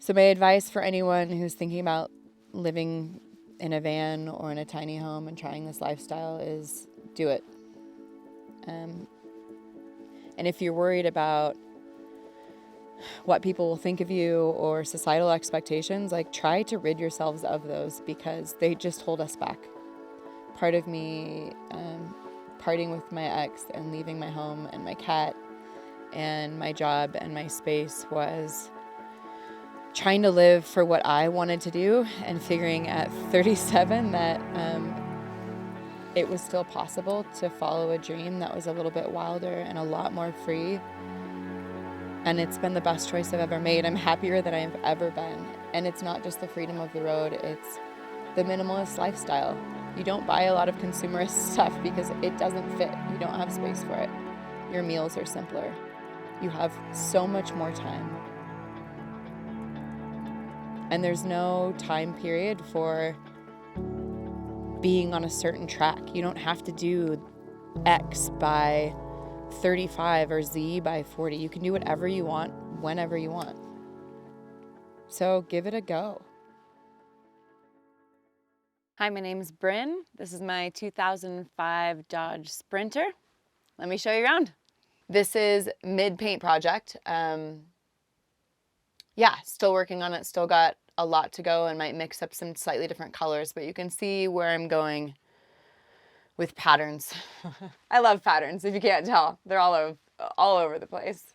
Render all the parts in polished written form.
So my advice for anyone who's thinking about living in a van or in a tiny home and trying this lifestyle is do it. And if you're worried about what people will think of you or societal expectations, like try to rid yourselves of those because they just hold us back. Part of me parting with my ex and leaving my home and my cat and my job and my space was trying to live for what I wanted to do and figuring at 37 that it was still possible to follow a dream that was a little bit wilder and a lot more free. And it's been the best choice I've ever made. I'm happier than I've ever been. And it's not just the freedom of the road, it's the minimalist lifestyle. You don't buy a lot of consumerist stuff because it doesn't fit. You don't have space for it. Your meals are simpler. You have so much more time. And there's no time period for being on a certain track. You don't have to do X by 35 or Z by 40. You can do whatever you want, whenever you want. So give it a go. Hi, my name's Brynn. This is my 2005 Dodge Sprinter. Let me show you around. This is mid-paint project. Still working on it. Still got a lot to go and might mix up some slightly different colors, but you can see where I'm going with patterns. I love patterns, if you can't tell. They're all over the place.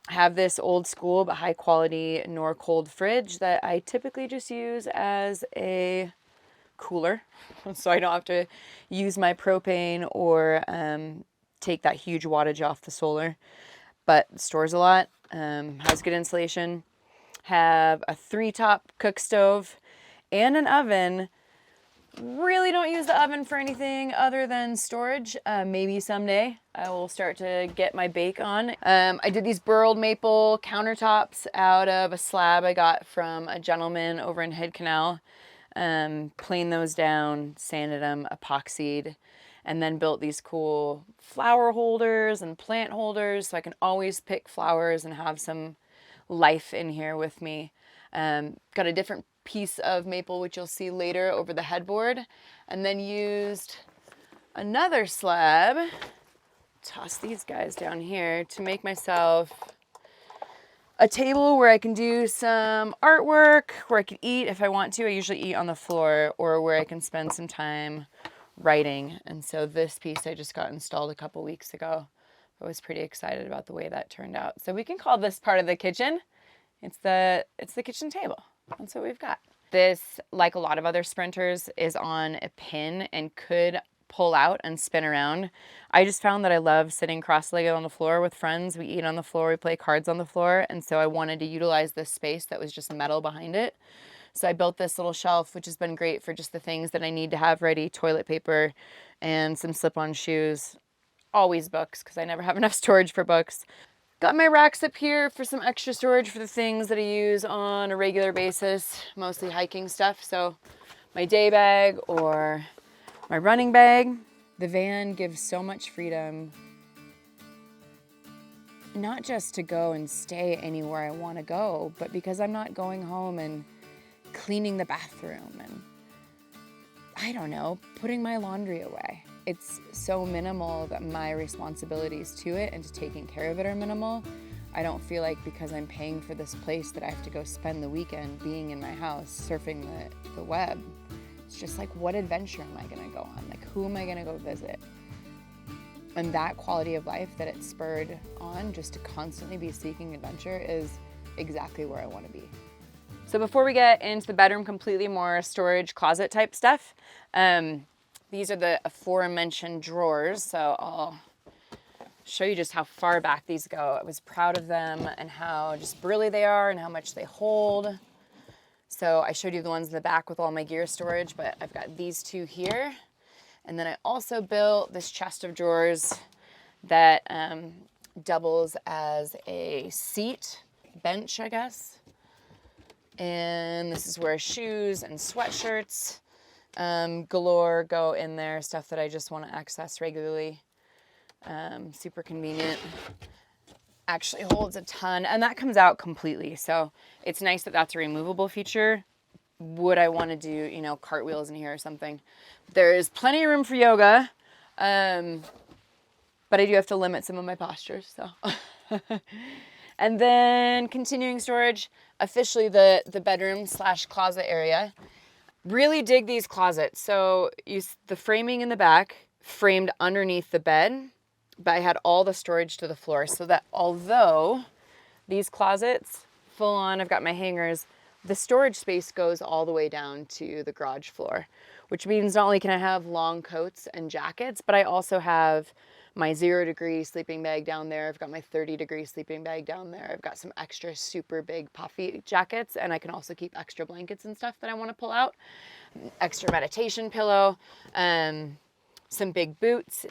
I have this old school but high quality nor cold fridge that I typically just use as a cooler, so I don't have to use my propane or take that huge wattage off the solar, but stores a lot, has good insulation, have a 3-top cook stove and an oven. Really don't use the oven for anything other than storage. Maybe someday I will start to get my bake on. I did these burled maple countertops out of a slab I got from a gentleman over in Head Canal. Planed those down, sanded them, epoxied, and then built these cool flower holders and plant holders so I can always pick flowers and have some life in here with me. Got a different piece of maple, which you'll see later, over the headboard, and then used another slab, toss these guys down here, to make myself a table where I can do some artwork, where I can eat if I want to. I usually eat on the floor, or where I can spend some time writing. And so this piece I just got installed a couple weeks ago. I was pretty excited about the way that turned out. So we can call this part of the kitchen. It's the kitchen table. That's what we've got. This, like a lot of other Sprinters, is on a pin and could pull out and spin around. I just found that I love sitting cross-legged on the floor with friends. We eat on the floor, we play cards on the floor, and so I wanted to utilize this space that was just metal behind it. So I built this little shelf, which has been great for just the things that I need to have ready: toilet paper and some slip-on shoes. Always books, because I never have enough storage for books. Got my racks up here for some extra storage for the things that I use on a regular basis, mostly hiking stuff. So my day bag or my running bag. The van gives so much freedom, not just to go and stay anywhere I want to go, but because I'm not going home and cleaning the bathroom and, I don't know, putting my laundry away. It's so minimal that my responsibilities to it and to taking care of it are minimal. I don't feel like because I'm paying for this place that I have to go spend the weekend being in my house surfing the web. It's just like, what adventure am I gonna go on? Like, who am I gonna go visit? And that quality of life that it spurred on, just to constantly be seeking adventure, is exactly where I wanna be. So before we get into the bedroom, completely more storage closet type stuff, these are the aforementioned drawers. So I'll show you just how far back these go. I was proud of them and how just burly they are and how much they hold. So I showed you the ones in the back with all my gear storage, but I've got these two here. And then I also built this chest of drawers that doubles as a seat, bench, I guess. And this is where shoes and sweatshirts galore go in there, stuff that I just want to access regularly. Super convenient. actually holds a ton, and that comes out completely. So it's nice that that's a removable feature. Would I want to do, you know, cartwheels in here or something? There is plenty of room for yoga, but I do have to limit some of my postures, so. And then continuing storage, officially the bedroom / closet area. Really dig these closets. So the framing in the back, framed underneath the bed, but I had all the storage to the floor, so that although these closets, full on, I've got my hangers, the storage space goes all the way down to the garage floor, which means not only can I have long coats and jackets, but I also have my 0-degree sleeping bag down there. I've got my 30-degree sleeping bag down there. I've got some extra super big puffy jackets, and I can also keep extra blankets and stuff that I want to pull out. Extra meditation pillow, some big boots.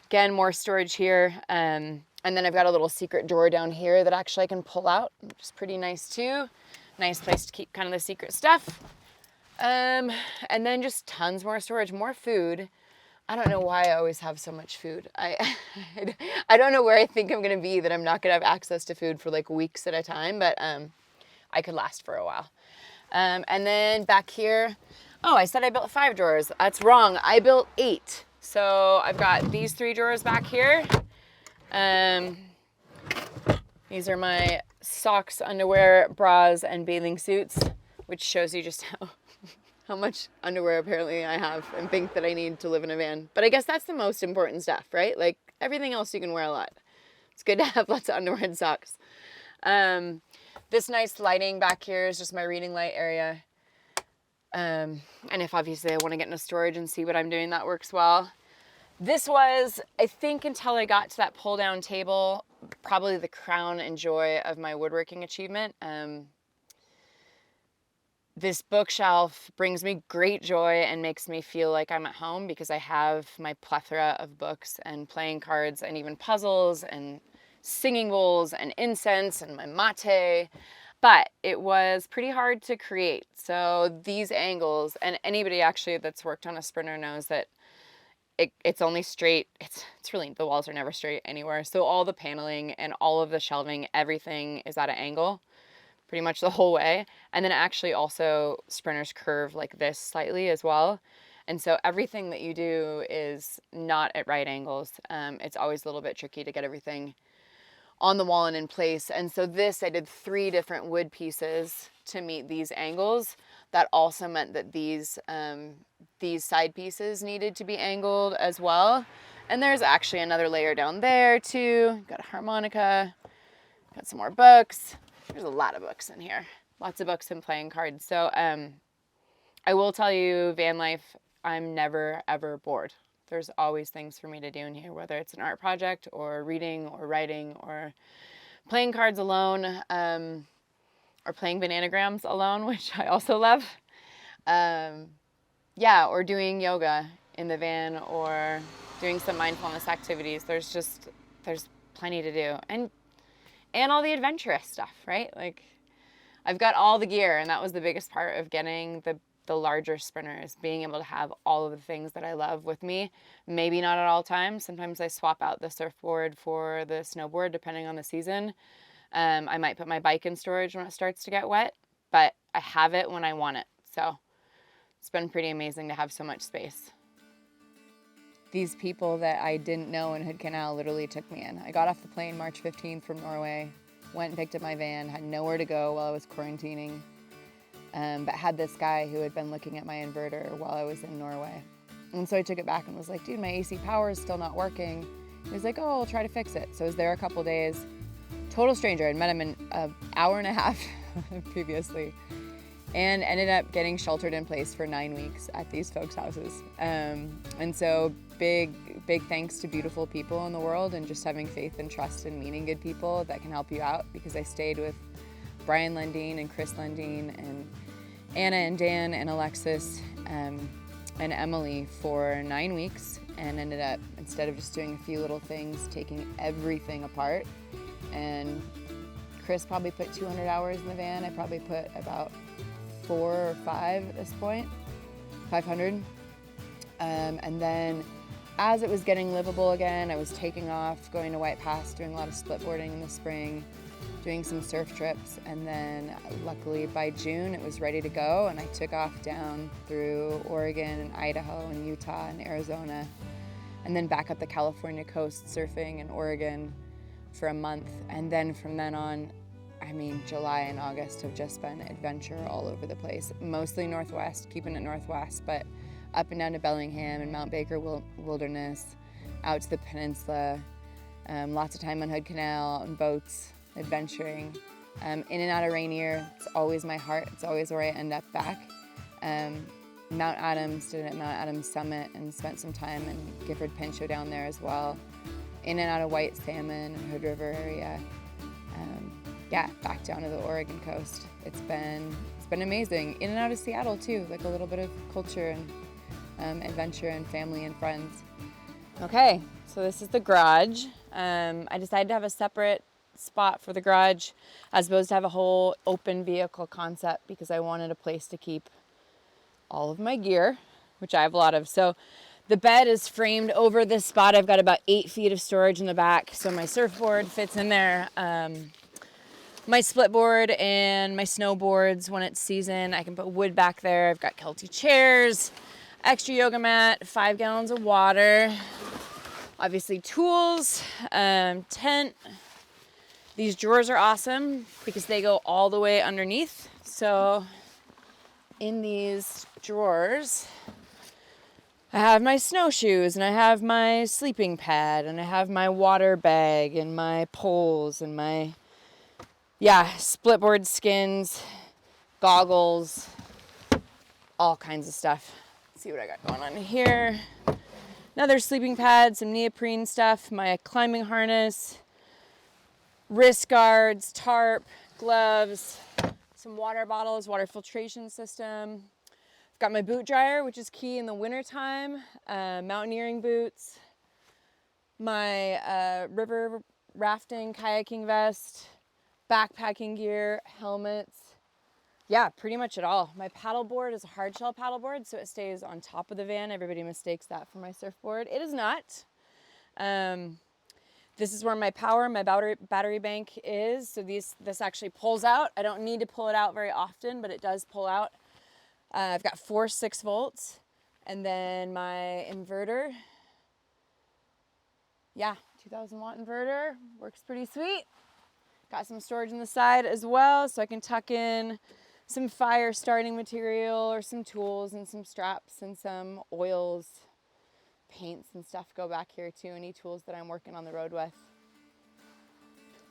Again, more storage here. And then I've got a little secret drawer down here that actually I can pull out, which is pretty nice too. Nice place to keep kind of the secret stuff. And then just tons more storage, more food. I don't know why I always have so much food. I don't know where I think I'm going to be that I'm not going to have access to food for like weeks at a time, but I could last for a while. And then back here, oh, I said I built 5 drawers. That's wrong. I built 8. So I've got these 3 drawers back here. These are my socks, underwear, bras, and bathing suits, which shows you just how much underwear apparently I have and think that I need to live in a van. But I guess that's the most important stuff, right? Like everything else you can wear a lot. It's good to have lots of underwear and socks. This nice lighting back here is just my reading light area. And if obviously I want to get into storage and see what I'm doing, that works well. This was, I think until I got to that pull down table, probably the crown and joy of my woodworking achievement. This bookshelf brings me great joy and makes me feel like I'm at home because I have my plethora of books and playing cards and even puzzles and singing bowls and incense and my mate. But it was pretty hard to create. So these angles, and anybody actually that's worked on a sprinter knows that it's only straight. It's really, the walls are never straight anywhere. So all the paneling and all of the shelving, everything is at an angle pretty much the whole way. And then actually also sprinters curve like this slightly as well. And so everything that you do is not at right angles. It's always a little bit tricky to get everything on the wall and in place. And so this, I did 3 different wood pieces to meet these angles. That also meant that these side pieces needed to be angled as well. And there's actually another layer down there too. Got a harmonica, got some more books. There's a lot of books in here. Lots of books and playing cards. So I will tell you, van life, I'm never, ever bored. There's always things for me to do in here, whether it's an art project or reading or writing or playing cards alone, or playing bananagrams alone, which I also love. Yeah, or doing yoga in the van or doing some mindfulness activities. There's plenty to do. And all the adventurous stuff, right? Like I've got all the gear, and that was the biggest part of getting the larger sprinters, being able to have all of the things that I love with me. Maybe not at all times. Sometimes I swap out the surfboard for the snowboard depending on the season. I might put my bike in storage when it starts to get wet, but I have it when I want it. So it's been pretty amazing to have so much space. These people that I didn't know in Hood Canal literally took me in. I got off the plane March 15th from Norway, went and picked up my van, had nowhere to go while I was quarantining, but had this guy who had been looking at my inverter while I was in Norway. And so I took it back and was like, dude, my AC power is still not working. He was like, oh, I'll try to fix it. So I was there a couple days. Total stranger. I'd met him in an hour and a half previously, and ended up getting sheltered in place for 9 weeks at these folks' houses. And so big thanks to beautiful people in the world and just having faith and trust in meeting good people that can help you out, because I stayed with Brian Lundeen and Chris Lundeen and Anna and Dan and Alexis and Emily for 9 weeks, and ended up, instead of just doing a few little things, taking everything apart. And Chris probably put 200 hours in the van. I probably put about 4 or 5 at this point, 500. And then as it was getting livable again, I was taking off, going to White Pass, doing a lot of splitboarding in the spring, doing some surf trips, and then luckily by June it was ready to go, and I took off down through Oregon and Idaho and Utah and Arizona, and then back up the California coast surfing in Oregon for a month. And then from then on, I mean, July and August have just been adventure all over the place, mostly Northwest, keeping it Northwest, but up and down to Bellingham and Mount Baker Wilderness, out to the peninsula, lots of time on Hood Canal, on boats, adventuring. In and out of Rainier, it's always my heart, it's always where I end up back. Mount Adams, did it at Mount Adams Summit and spent some time in Gifford Pinchot down there as well. In and out of White Salmon and Hood River area. Yeah, back down to the Oregon coast. It's been amazing. In and out of Seattle too, like a little bit of culture and adventure and family and friends. Okay, so this is the garage. I decided to have a separate spot for the garage as opposed to have a whole open vehicle concept because I wanted a place to keep all of my gear, which I have a lot of. So the bed is framed over this spot. I've got about 8 feet of storage in the back, so my surfboard fits in there. My splitboard and my snowboards, when it's season, I can put wood back there. I've got Kelty chairs, extra yoga mat, 5 gallons of water, obviously tools, tent. These drawers are awesome because they go all the way underneath. So in these drawers, I have my snowshoes and I have my sleeping pad and I have my water bag and my poles and my splitboard skins, goggles, all kinds of stuff. Let's see what I got going on here. Another sleeping pad, some neoprene stuff, my climbing harness, wrist guards, tarp, gloves, some water bottles, water filtration system. I've got my boot dryer, which is key in the wintertime, mountaineering boots, my river rafting, kayaking vest, backpacking gear, helmets. Yeah, pretty much it all. My paddleboard is a hard shell paddleboard, so it stays on top of the van. Everybody mistakes that for my surfboard. It is not. This is where my power, my battery bank is. So this actually pulls out. I don't need to pull it out very often, but it does pull out. I've got 4 6-volts, and then my inverter. Yeah, 2000 watt inverter, works pretty sweet. Got some storage on the side as well, so I can tuck in some fire starting material or some tools and some straps and some oils, paints and stuff go back here too, any tools that I'm working on the road with.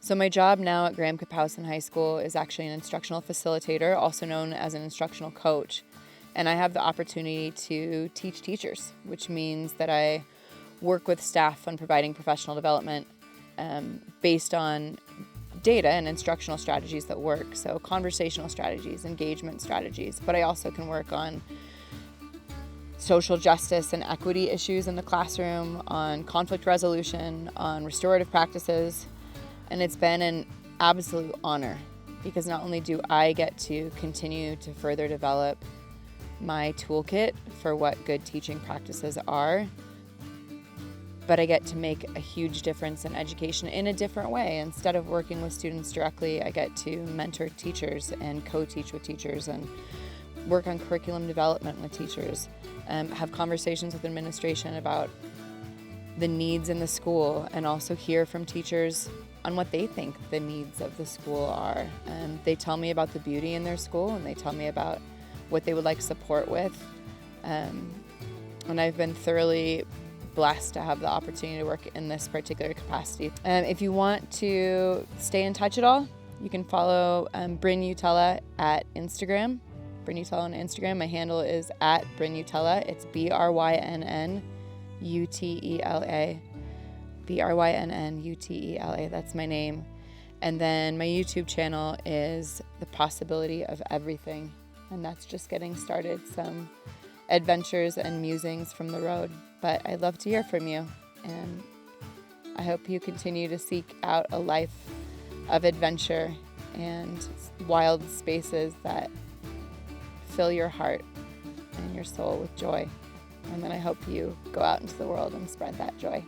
So my job now at Graham Kapowsin High School is actually an instructional facilitator, also known as an instructional coach. And I have the opportunity to teach teachers, which means that I work with staff on providing professional development based on data and instructional strategies that work. So conversational strategies, engagement strategies, but I also can work on social justice and equity issues in the classroom, on conflict resolution, on restorative practices. And it's been an absolute honor because not only do I get to continue to further develop my toolkit for what good teaching practices are, but I get to make a huge difference in education in a different way. Instead of working with students directly, I get to mentor teachers and co-teach with teachers and work on curriculum development with teachers, have conversations with administration about the needs in the school, and also hear from teachers on what they think the needs of the school are. They tell me about the beauty in their school, and they tell me about what they would like support with. And I've been thoroughly blessed to have the opportunity to work in this particular capacity. If you want to stay in touch at all, you can follow Brynn Utella at Instagram. Brynn Utella on Instagram. My handle is at Brynn Utella. It's BRYNN UTELA. BRYNN UTELA. That's my name. And then my YouTube channel is The Possibility of Everything. And that's just getting started. Some adventures and musings from the road. But I'd love to hear from you. And I hope you continue to seek out a life of adventure and wild spaces that fill your heart and your soul with joy. And then I hope you go out into the world and spread that joy.